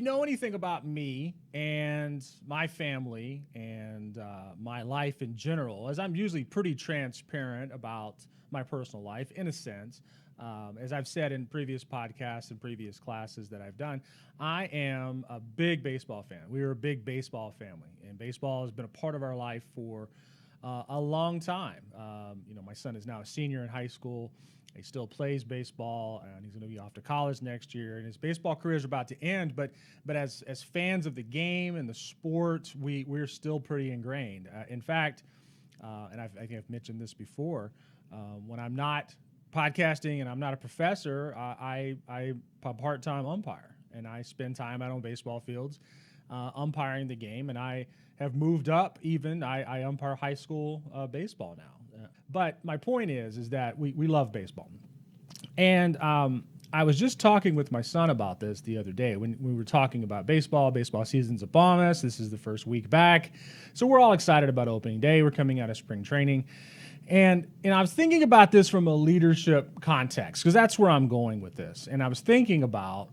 know anything about me and my family and my life in general, as I'm usually pretty transparent about my personal life in a sense, as I've said in previous podcasts and previous classes that I've done, I am a big baseball fan. We are a big baseball family, and baseball has been a part of our life for a long time. My son is now a senior in high school. He still plays baseball, and he's going to be off to college next year. And his baseball career is about to end. But as fans of the game and the sport, we're still pretty ingrained. In fact, and I think I've mentioned this before, when I'm not podcasting and I'm not a professor, I'm a part-time umpire, and I spend time out on baseball fields umpiring the game. And I have moved up even. I umpire high school baseball now. But my point is that we love baseball. And I was just talking with my son about this the other day when we were talking about baseball. Baseball season's upon us. This is the first week back. So we're all excited about opening day. We're coming out of spring training. And I was thinking about this from a leadership context, because that's where I'm going with this. And I was thinking about,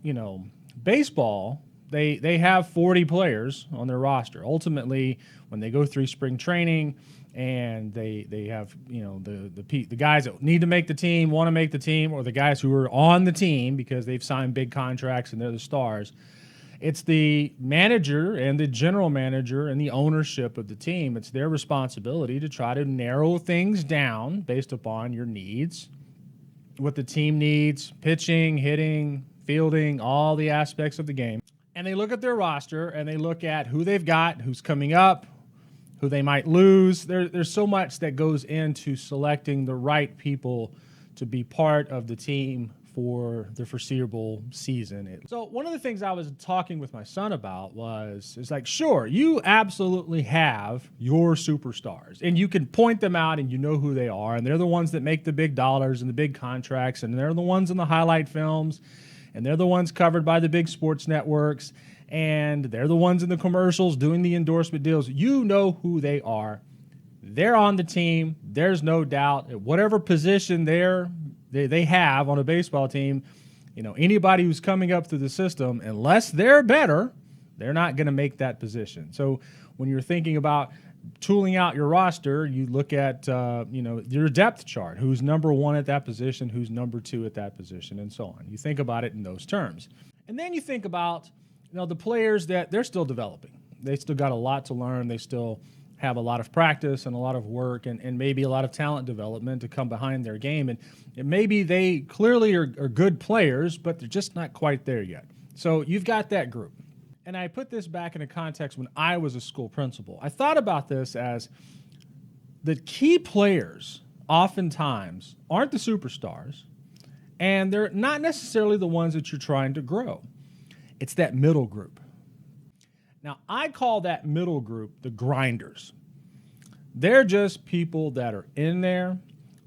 baseball, they have 40 players on their roster. Ultimately, when they go through spring training, and they have, the guys that need to make the team, want to make the team, or the guys who are on the team because they've signed big contracts and they're the stars. It's the manager and the general manager and the ownership of the team. It's their responsibility to try to narrow things down based upon your needs, what the team needs, pitching, hitting, fielding, all the aspects of the game. And they look at their roster and they look at who they've got, who's coming up, who they might lose. There's so much that goes into selecting the right people to be part of the team for the foreseeable season. So one of the things I was talking with my son about is like, sure, you absolutely have your superstars, and you can point them out and you know who they are, and they're the ones that make the big dollars and the big contracts, and they're the ones in the highlight films, and they're the ones covered by the big sports networks, and they're the ones in the commercials doing the endorsement deals. You know who they are. They're on the team. There's no doubt. At whatever position they have on a baseball team, anybody who's coming up through the system, unless they're better, they're not going to make that position. So when you're thinking about tooling out your roster, you look at your depth chart. Who's number one at that position? Who's number two at that position? And so on. You think about it in those terms. And then you think about the players that they're still developing. They still got a lot to learn. They still have a lot of practice and a lot of work and maybe a lot of talent development to come behind their game. And maybe they clearly are good players, but they're just not quite there yet. So you've got that group. And I put this back in a context when I was a school principal. I thought about this as the key players oftentimes aren't the superstars, and they're not necessarily the ones that you're trying to grow. It's that middle group. Now, I call that middle group the grinders. They're just people that are in there.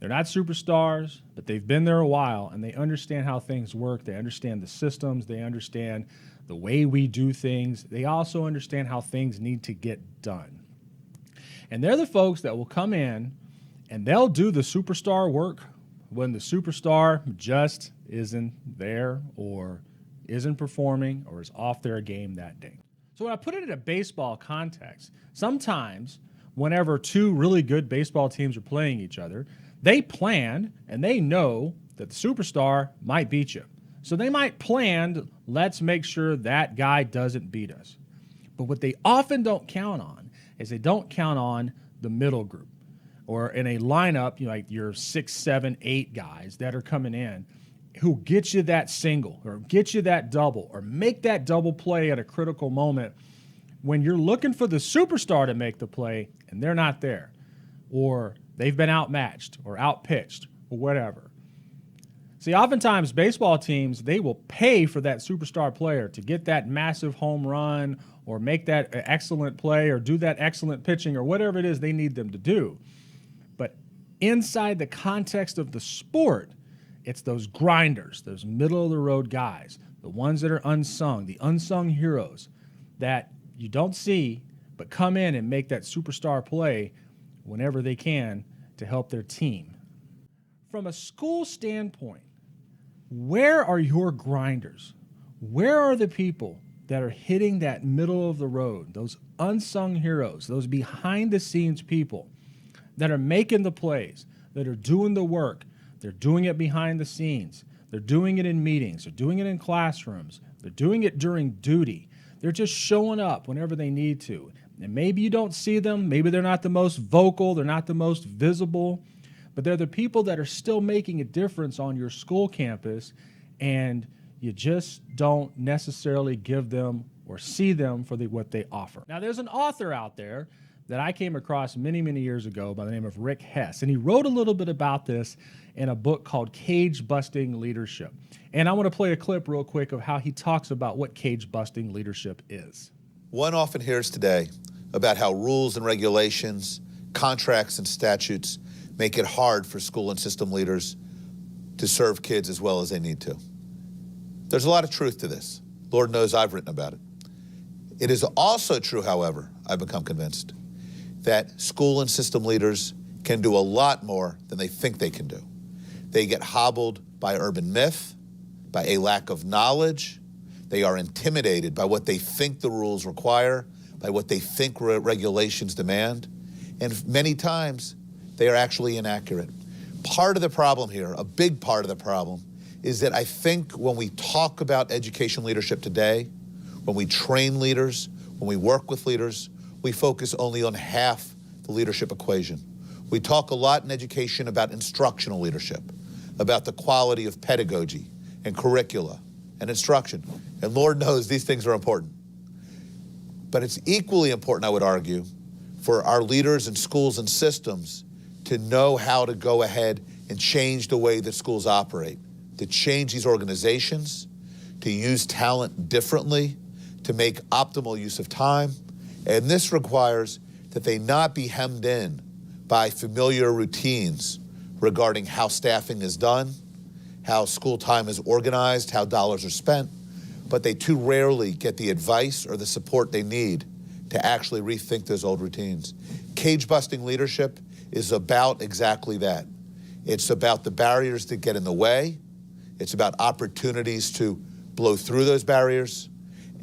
They're not superstars, but they've been there a while, and they understand how things work. They understand the systems. They understand the way we do things. They also understand how things need to get done. And they're the folks that will come in, and they'll do the superstar work when the superstar just isn't there or isn't performing or is off their game that day. So when I put it in a baseball context, sometimes whenever two really good baseball teams are playing each other, they plan and they know that the superstar might beat you. So they might plan, let's make sure that guy doesn't beat us. But what they often don't count on is they don't count on the middle group, or in a lineup, like your 6, 7, 8 guys that are coming in, who get you that single or get you that double or make that double play at a critical moment when you're looking for the superstar to make the play and they're not there, or they've been outmatched or outpitched or whatever. See, oftentimes baseball teams, they will pay for that superstar player to get that massive home run or make that excellent play or do that excellent pitching or whatever it is they need them to do. But inside the context of the sport, it's those grinders, those middle-of-the-road guys, the ones that are unsung, the unsung heroes that you don't see but come in and make that superstar play whenever they can to help their team. From a school standpoint, where are your grinders? Where are the people that are hitting that middle of the road, those unsung heroes, those behind the scenes people that are making the plays, that are doing the work. They're doing it behind the scenes. They're doing it in meetings. They're doing it in classrooms. They're doing it during duty. They're just showing up whenever they need to. And maybe you don't see them. Maybe they're not the most vocal. They're not the most visible. But they're the people that are still making a difference on your school campus, and you just don't necessarily give them or see them for what they offer. Now, there's an author out there that I came across many, many years ago by the name of Rick Hess, and he wrote a little bit about this in a book called Cage-Busting Leadership. And I want to play a clip real quick of how he talks about what cage-busting leadership is. One often hears today about how rules and regulations, contracts and statutes make it hard for school and system leaders to serve kids as well as they need to. There's a lot of truth to this. Lord knows I've written about it. It is also true, however, I've become convinced, that school and system leaders can do a lot more than they think they can do. They get hobbled by urban myth, by a lack of knowledge. They are intimidated by what they think the rules require, by what they think regulations demand, and many times they are actually inaccurate. Part of the problem here, a big part of the problem, is that I think when we talk about education leadership today, when we train leaders, when we work with leaders, we focus only on half the leadership equation. We talk a lot in education about instructional leadership, about the quality of pedagogy and curricula and instruction. And Lord knows these things are important. But it's equally important, I would argue, for our leaders in schools and systems to know how to go ahead and change the way that schools operate, to change these organizations, to use talent differently, to make optimal use of time. And this requires that they not be hemmed in by familiar routines regarding how staffing is done, how school time is organized, how dollars are spent, but they too rarely get the advice or the support they need to actually rethink those old routines. Cage-busting leadership is about exactly that. It's about the barriers that get in the way. It's about opportunities to blow through those barriers.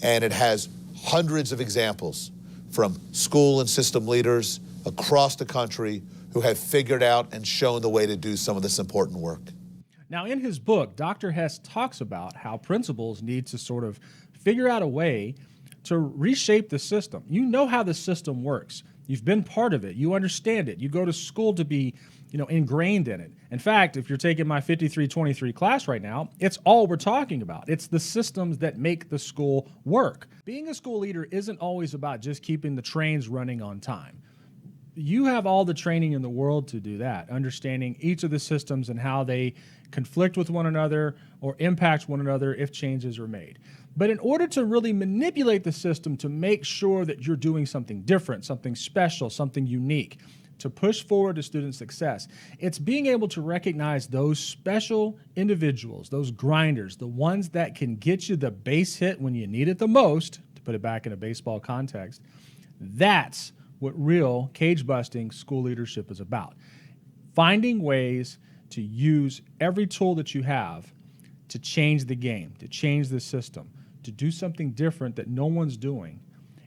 And it has hundreds of examples from school and system leaders across the country who have figured out and shown the way to do some of this important work. Now, in his book, Dr. Hess talks about how principals need to sort of figure out a way to reshape the system. You know how the system works. You've been part of it. You understand it. You go to school to be, ingrained in it. In fact, if you're taking my 53-23 class right now, it's all we're talking about. It's the systems that make the school work. Being a school leader isn't always about just keeping the trains running on time. You have all the training in the world to do that, understanding each of the systems and how they conflict with one another or impact one another if changes are made. But in order to really manipulate the system to make sure that you're doing something different, something special, something unique, to push forward to student success, it's being able to recognize those special individuals, those grinders, the ones that can get you the base hit when you need it the most, to put it back in a baseball context. That's what real cage-busting school leadership is about. Finding ways to use every tool that you have to change the game, to change the system, to do something different that no one's doing,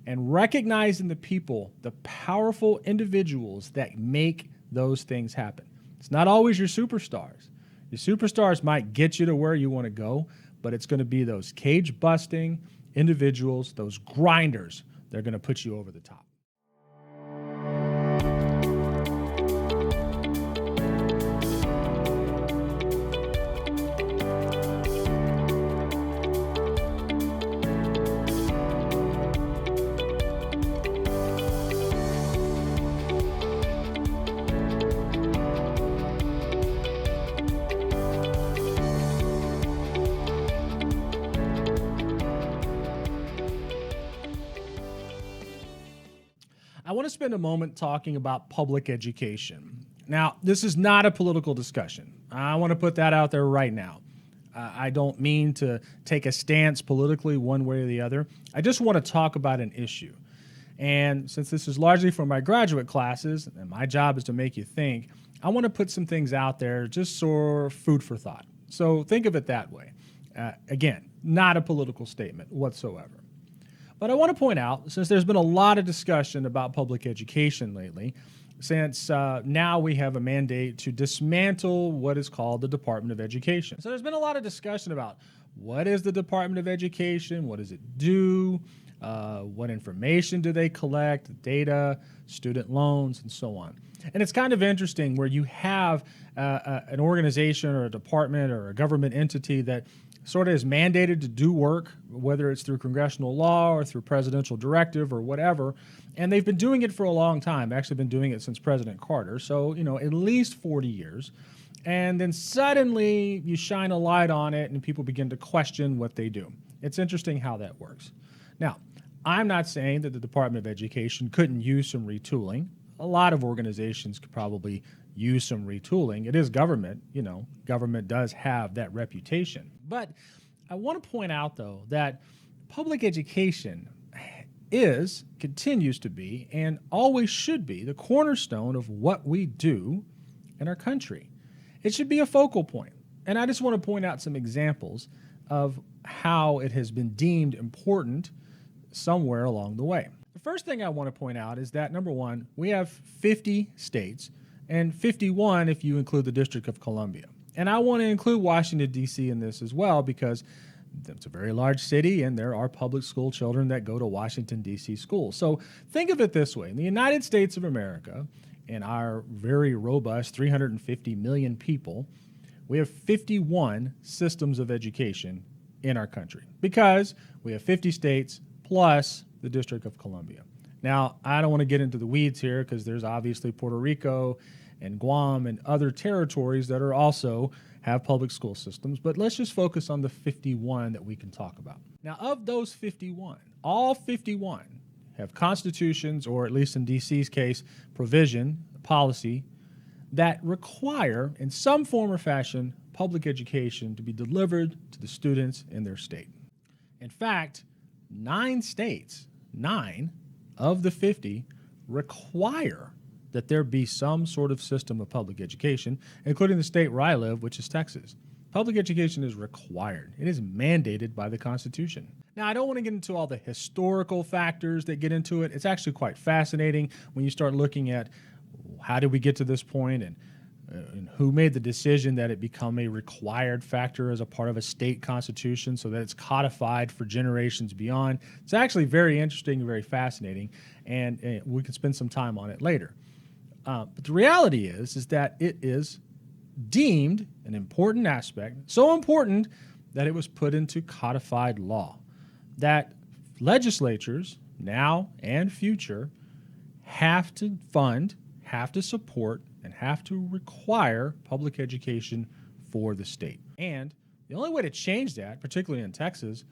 and recognizing the people, the powerful individuals that make those things happen. It's not always your superstars. Your superstars might get you to where you want to go, but it's going to be those cage-busting individuals, those grinders, that are going to put you over the top. I want to spend a moment talking about public education. Now, this is not a political discussion. I want to put that out there right now. I don't mean to take a stance politically one way or the other. I just want to talk about an issue. And since this is largely for my graduate classes, and my job is to make you think, I want to put some things out there just for food for thought. So think of it that way. Again, not a political statement whatsoever. But I want to point out, since there's been a lot of discussion about public education lately, since now we have a mandate to dismantle what is called the Department of Education. So there's been a lot of discussion about what is the Department of Education, what does it do, what information do they collect, data, student loans, and so on. And it's kind of interesting where you have an organization or a department or a government entity that sort of is mandated to do work, whether it's through congressional law or through presidential directive or whatever. And they've been doing it for a long time, actually been doing it since President Carter. So, at least 40 years. And then suddenly you shine a light on it and people begin to question what they do. It's interesting how that works. Now, I'm not saying that the Department of Education couldn't use some retooling. A lot of organizations could probably use some retooling. It is government, government does have that reputation. But I want to point out, though, that public education continues to be, and always should be, the cornerstone of what we do in our country. It should be a focal point. And I just want to point out some examples of how it has been deemed important somewhere along the way. The first thing I want to point out is that, number one, we have 50 states, and 51 if you include the District of Columbia. And I want to include Washington, D.C. in this as well, because it's a very large city and there are public school children that go to Washington, D.C. schools. So think of it this way. In the United States of America, in our very robust 350 million people, we have 51 systems of education in our country because we have 50 states plus the District of Columbia. Now, I don't want to get into the weeds here because there's obviously Puerto Rico and Guam and other territories that are also have public school systems, but let's just focus on the 51 that we can talk about. Now, of those 51, all 51 have constitutions, or at least in DC's case, provision, policy, that require, in some form or fashion, public education to be delivered to the students in their state. In fact, 9 states, 9 of the 50, require that there be some sort of system of public education, including the state where I live, which is Texas. Public education is required. It is mandated by the Constitution. Now, I don't want to get into all the historical factors that get into it. It's actually quite fascinating when you start looking at how did we get to this point and who made the decision that it become a required factor as a part of a state constitution so that it's codified for generations beyond. It's actually very interesting and very fascinating, and we can spend some time on it later. But the reality is that it is deemed an important aspect, so important that it was put into codified law, that legislatures, now and future, have to fund, have to support, and have to require public education for the state. And the only way to change that, particularly in Texas,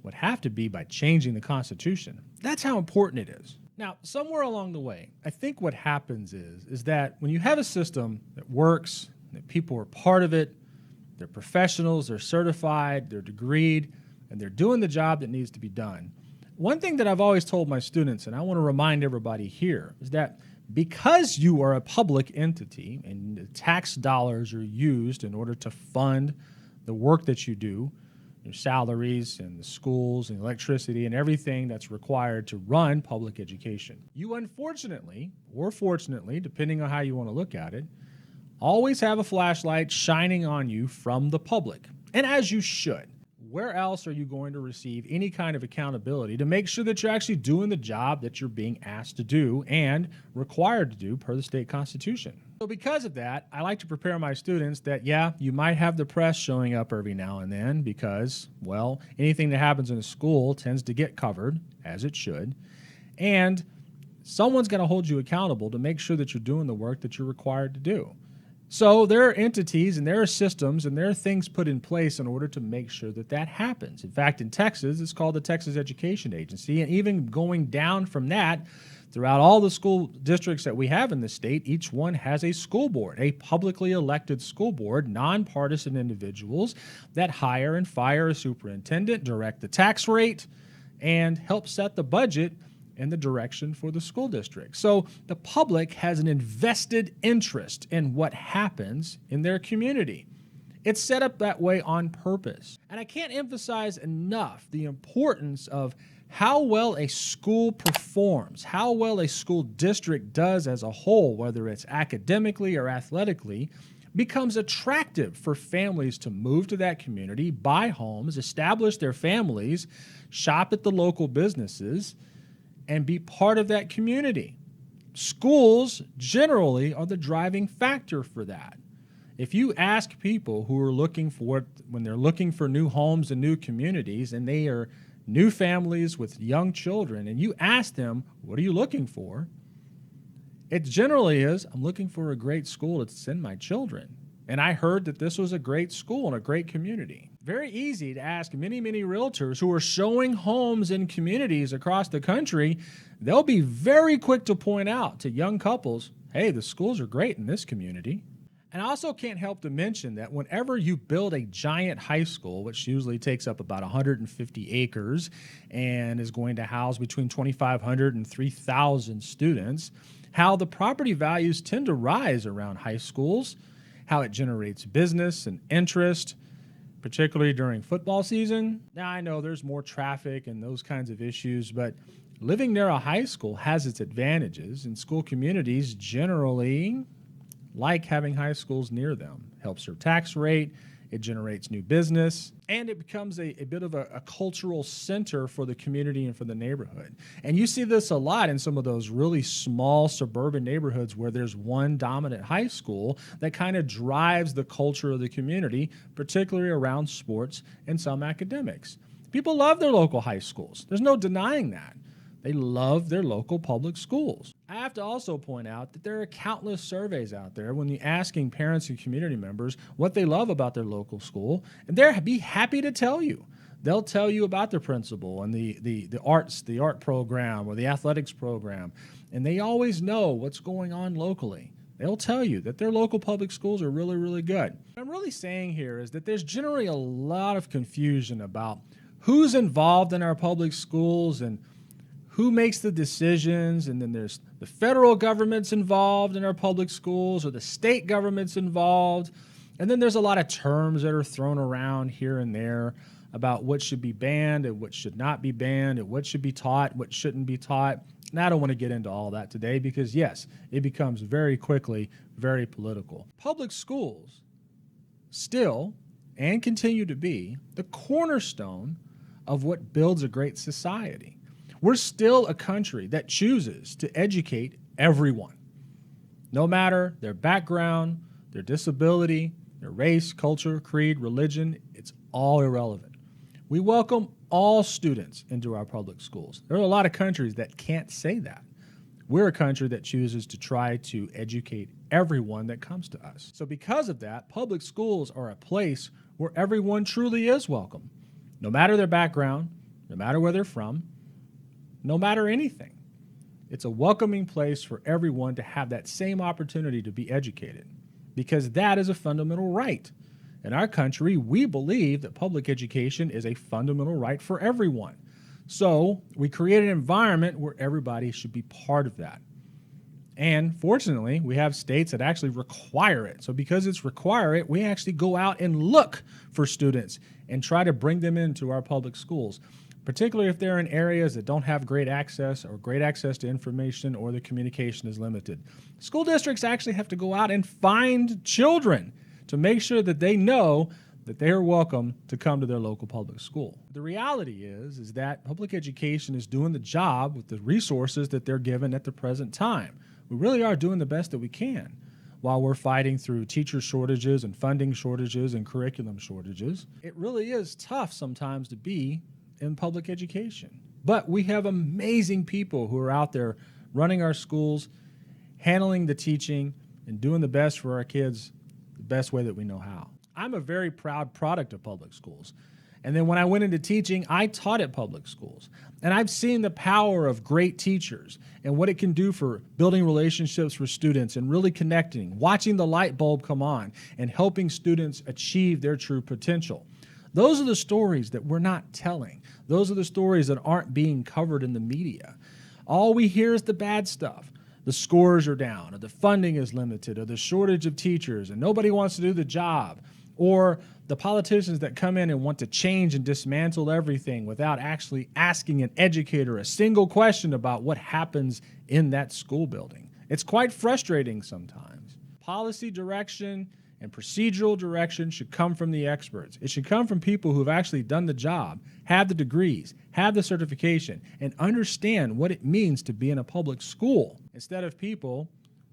would have to be by changing the Constitution. That's how important it is. Now, somewhere along the way, I think what happens is that when you have a system that works, that people are part of it, they're professionals, they're certified, they're degreed, and they're doing the job that needs to be done. One thing that I've always told my students, and I want to remind everybody here, is that because you are a public entity and the tax dollars are used in order to fund the work that you do, your salaries and the schools and electricity and everything that's required to run public education, you unfortunately, or fortunately, depending on how you want to look at it, always have a flashlight shining on you from the public. And as you should. Where else are you going to receive any kind of accountability to make sure that you're actually doing the job that you're being asked to do and required to do per the state constitution? So because of that, I like to prepare my students that, yeah, you might have the press showing up every now and then because, well, anything that happens in a school tends to get covered, as it should, and someone's going to hold you accountable to make sure that you're doing the work that you're required to do. So there are entities and there are systems and there are things put in place in order to make sure that that happens. In fact, in Texas, it's called the Texas Education Agency. And even going down from that, throughout all the school districts that we have in the state, each one has a school board, a publicly elected school board, nonpartisan individuals that hire and fire a superintendent, direct the tax rate, and help set the budget and the direction for the school district. So the public has an invested interest in what happens in their community. It's set up that way on purpose. And I can't emphasize enough the importance of how well a school performs, how well a school district does as a whole, whether it's academically or athletically, becomes attractive for families to move to that community, buy homes, establish their families, shop at the local businesses, and be part of that community. Schools generally are the driving factor for that. If you ask people who are looking for, when they're looking for new homes and new communities, and they are new families with young children, and you ask them, what are you looking for? It generally is, I'm looking for a great school to send my children. And I heard that this was a great school and a great community. Very easy to ask many, many realtors who are showing homes in communities across the country. They'll be very quick to point out to young couples, hey, the schools are great in this community. And I also can't help to mention that whenever you build a giant high school, which usually takes up about 150 acres and is going to house between 2,500 and 3,000 students, how the property values tend to rise around high schools, how it generates business and interest, particularly during football season. Now, I know there's more traffic and those kinds of issues, but living near a high school has its advantages, and school communities generally like having high schools near them. Helps their tax rate, it generates new business, and it becomes a bit of a cultural center for the community and for the neighborhood. And you see this a lot in some of those really small suburban neighborhoods where there's one dominant high school that kind of drives the culture of the community, particularly around sports and some academics. People love their local high schools. There's no denying that. They love their local public schools. I have to also point out that there are countless surveys out there when you're asking parents and community members what they love about their local school, and they'll be happy to tell you. They'll tell you about the principal and the art program or the athletics program, and they always know what's going on locally. They'll tell you that their local public schools are really, really good. What I'm really saying here is that there's generally a lot of confusion about who's involved in our public schools and who makes the decisions, and then there's the federal government's involved in our public schools or the state government's involved, and then there's a lot of terms that are thrown around here and there about what should be banned and what should not be banned and what should be taught, what shouldn't be taught. And I don't want to get into all that today because, yes, it becomes very quickly very political. Public schools still and continue to be the cornerstone of what builds a great society. We're still a country that chooses to educate everyone, no matter their background, their disability, their race, culture, creed, religion. It's all irrelevant. We welcome all students into our public schools. There are a lot of countries that can't say that. We're a country that chooses to try to educate everyone that comes to us. So because of that, public schools are a place where everyone truly is welcome, no matter their background, no matter where they're from, no matter anything. It's a welcoming place for everyone to have that same opportunity to be educated, because that is a fundamental right. In our country, we believe that public education is a fundamental right for everyone. So we create an environment where everybody should be part of that. And fortunately, we have states that actually require it. So because it's required, we actually go out and look for students and try to bring them into our public schools, particularly if they're in areas that don't have great access to information, or the communication is limited. School districts actually have to go out and find children to make sure that they know that they are welcome to come to their local public school. The reality is that public education is doing the job with the resources that they're given at the present time. We really are doing the best that we can while we're fighting through teacher shortages and funding shortages and curriculum shortages. It really is tough sometimes to be in public education. But we have amazing people who are out there running our schools, handling the teaching, and doing the best for our kids the best way that we know how. I'm a very proud product of public schools. And then when I went into teaching, I taught at public schools. And I've seen the power of great teachers and what it can do for building relationships for students and really connecting, watching the light bulb come on, and helping students achieve their true potential. Those are the stories that we're not telling. Those are the stories that aren't being covered in the media. All we hear is the bad stuff. The scores are down, or the funding is limited, or the shortage of teachers, and nobody wants to do the job. Or the politicians that come in and want to change and dismantle everything without actually asking an educator a single question about what happens in that school building. It's quite frustrating sometimes. Policy direction and procedural direction should come from the experts. It should come from people who have actually done the job, have the degrees, have the certification, and understand what it means to be in a public school, instead of people,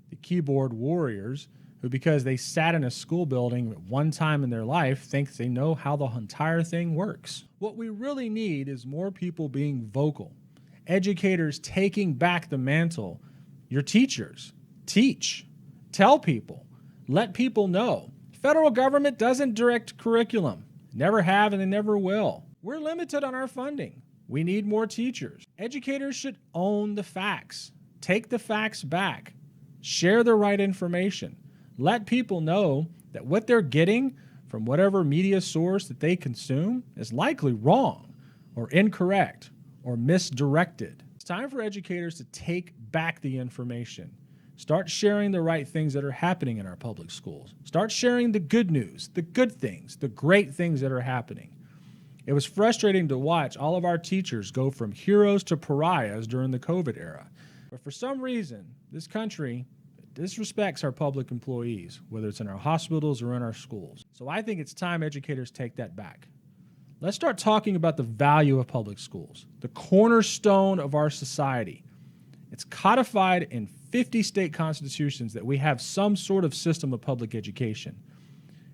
the keyboard warriors, who, because they sat in a school building at one time in their life, think they know how the entire thing works. What we really need is more people being vocal, educators taking back the mantle. Your teachers, teach, tell people, let people know. Federal government doesn't direct curriculum, never have and they never will. We're limited on our funding. We need more teachers. Educators should own the facts, take the facts back, share the right information. Let people know that what they're getting from whatever media source that they consume is likely wrong or incorrect or misdirected. It's time for educators to take back the information. Start sharing the right things that are happening in our public schools. Start sharing the good news, the good things, the great things that are happening. It was frustrating to watch all of our teachers go from heroes to pariahs during the COVID era. But for some reason, this country disrespects our public employees, whether it's in our hospitals or in our schools. So I think it's time educators take that back. Let's start talking about the value of public schools, the cornerstone of our society. It's codified in 50 state constitutions that we have some sort of system of public education.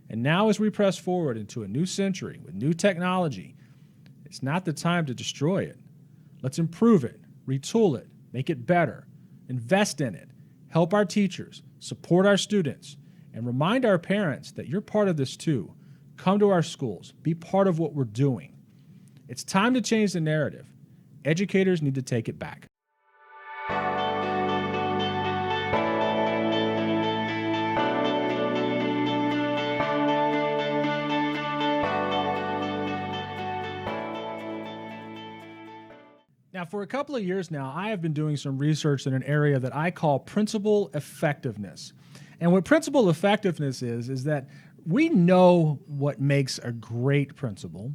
And now as we press forward into a new century with new technology, it's not the time to destroy it. Let's improve it, retool it, make it better, invest in it, help our teachers, support our students, and remind our parents that you're part of this too. Come to our schools, be part of what we're doing. It's time to change the narrative. Educators need to take it back. Now, for a couple of years now, I have been doing some research in an area that I call principal effectiveness. And what principal effectiveness is that we know what makes a great principal,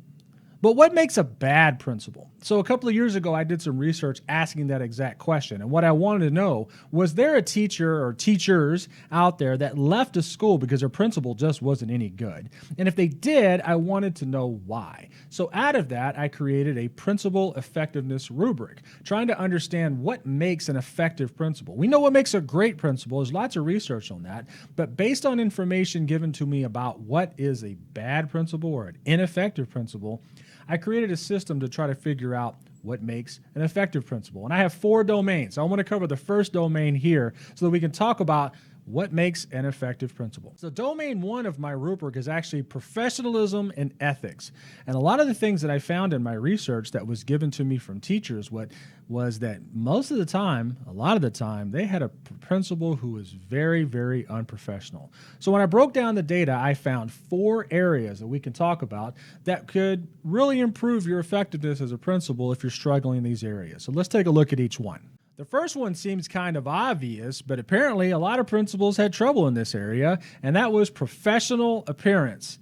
but what makes a bad principal? So a couple of years ago, I did some research asking that exact question. And what I wanted to know, was there a teacher or teachers out there that left a school because their principal just wasn't any good? And if they did, I wanted to know why. So out of that, I created a principal effectiveness rubric, trying to understand what makes an effective principal. We know what makes a great principal. There's lots of research on that. But based on information given to me about what is a bad principal or an ineffective principal, I created a system to try to figure out what makes an effective principal. And I have 4 domains. So I want to cover the first domain here so that we can talk about what makes an effective principal. So domain 1 of my rubric is actually professionalism and ethics. And a lot of the things that I found in my research that was given to me from teachers was that most of the time, a lot of the time, they had a principal who was very, very unprofessional. So when I broke down the data, I found 4 areas that we can talk about that could really improve your effectiveness as a principal if you're struggling in these areas. So let's take a look at each one. The first one seems kind of obvious, but apparently a lot of principals had trouble in this area, and that was professional appearance.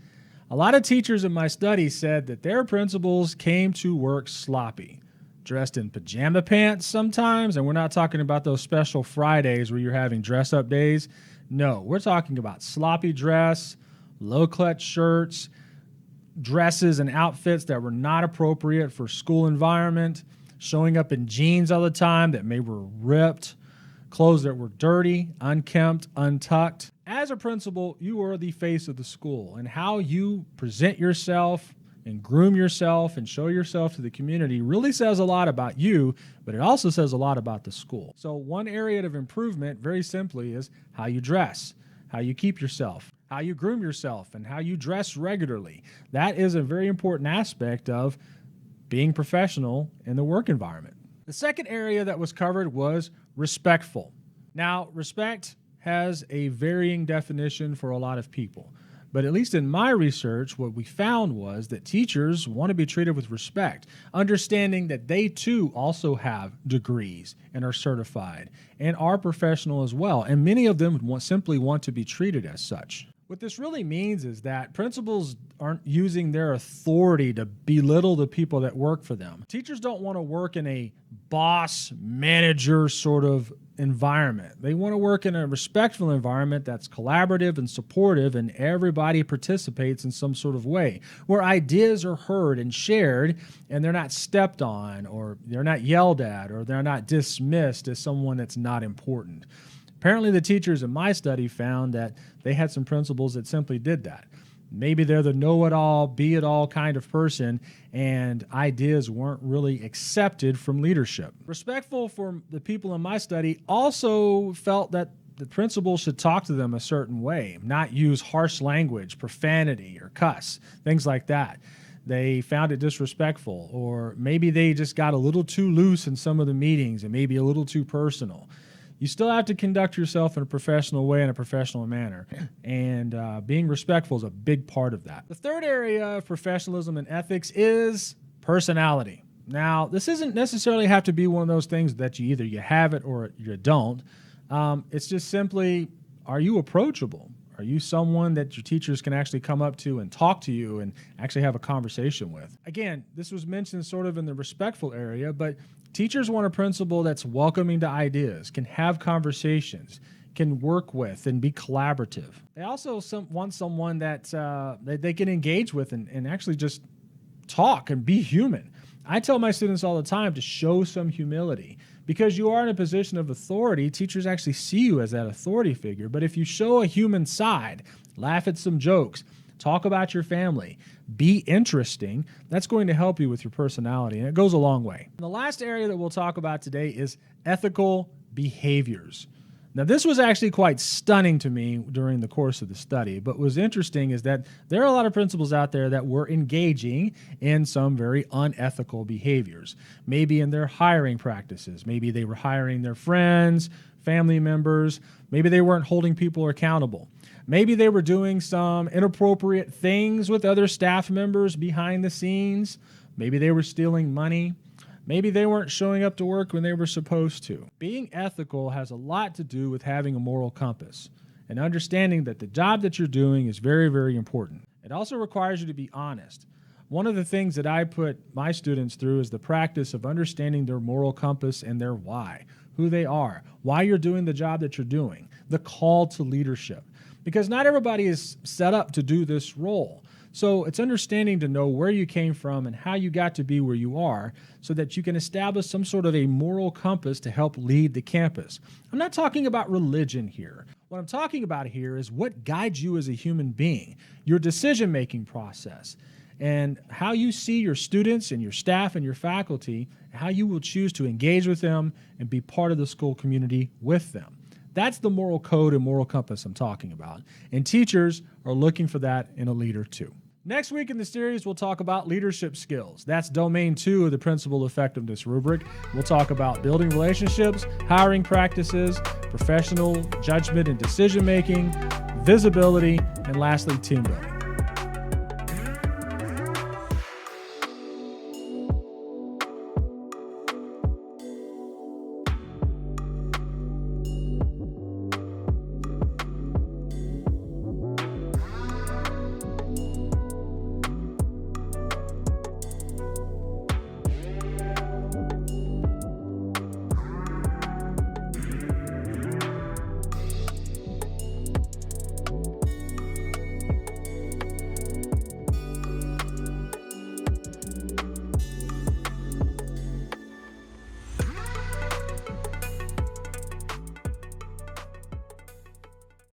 A lot of teachers in my study said that their principals came to work sloppy, dressed in pajama pants sometimes, and we're not talking about those special Fridays where you're having dress-up days. No, we're talking about sloppy dress, low-cut shirts, dresses and outfits that were not appropriate for school environment, showing up in jeans all the time that maybe were ripped, clothes that were dirty, unkempt, untucked. As a principal, you are the face of the school, and how you present yourself and groom yourself and show yourself to the community really says a lot about you, but it also says a lot about the school. So one area of improvement, very simply, is how you dress, how you keep yourself, how you groom yourself, and how you dress regularly. That is a very important aspect of being professional in the work environment. The second area that was covered was respectful. Now, respect has a varying definition for a lot of people, but at least in my research, what we found was that teachers want to be treated with respect, understanding that they too also have degrees and are certified and are professional as well, and many of them simply want to be treated as such. What this really means is that principals aren't using their authority to belittle the people that work for them. Teachers don't want to work in a boss manager sort of environment. They want to work in a respectful environment that's collaborative and supportive, and everybody participates in some sort of way, where ideas are heard and shared, and they're not stepped on, or they're not yelled at, or they're not dismissed as someone that's not important. Apparently, the teachers in my study found that they had some principals that simply did that. Maybe they're the know-it-all, be-it-all kind of person, and ideas weren't really accepted from leadership. Respectful for the people in my study also felt that the principal should talk to them a certain way, not use harsh language, profanity, or cuss, things like that. They found it disrespectful, or maybe they just got a little too loose in some of the meetings and maybe a little too personal. You still have to conduct yourself in a professional way, in a professional manner, and being respectful is a big part of that. The third area of professionalism and ethics is personality. Now, this doesn't necessarily have to be one of those things that you either you have it or you don't. It's just simply, are you approachable? Are you someone that your teachers can actually come up to and talk to you and actually have a conversation with? Again, this was mentioned sort of in the respectful area, but teachers want a principal that's welcoming to ideas, can have conversations, can work with, and be collaborative. They also want someone that they can engage with and actually just talk and be human. I tell my students all the time to show some humility. Because you are in a position of authority, teachers actually see you as that authority figure. But if you show a human side, laugh at some jokes, talk about your family, be interesting, that's going to help you with your personality, and it goes a long way. And the last area that we'll talk about today is ethical behaviors. Now, this was actually quite stunning to me during the course of the study, but what was interesting is that there are a lot of principals out there that were engaging in some very unethical behaviors, maybe in their hiring practices. Maybe they were hiring their friends, family members. Maybe they weren't holding people accountable. Maybe they were doing some inappropriate things with other staff members behind the scenes. Maybe they were stealing money. Maybe they weren't showing up to work when they were supposed to. Being ethical has a lot to do with having a moral compass and understanding that the job that you're doing is very, very important. It also requires you to be honest. One of the things that I put my students through is the practice of understanding their moral compass and their why, who they are, why you're doing the job that you're doing, the call to leadership. Because not everybody is set up to do this role. So it's understanding to know where you came from and how you got to be where you are so that you can establish some sort of a moral compass to help lead the campus. I'm not talking about religion here. What I'm talking about here is what guides you as a human being, your decision-making process, and how you see your students and your staff and your faculty, how you will choose to engage with them and be part of the school community with them. That's the moral code and moral compass I'm talking about. And teachers are looking for that in a leader too. Next week in the series, we'll talk about leadership skills. That's domain 2 of the principal effectiveness rubric. We'll talk about building relationships, hiring practices, professional judgment and decision making, visibility, and lastly, team building.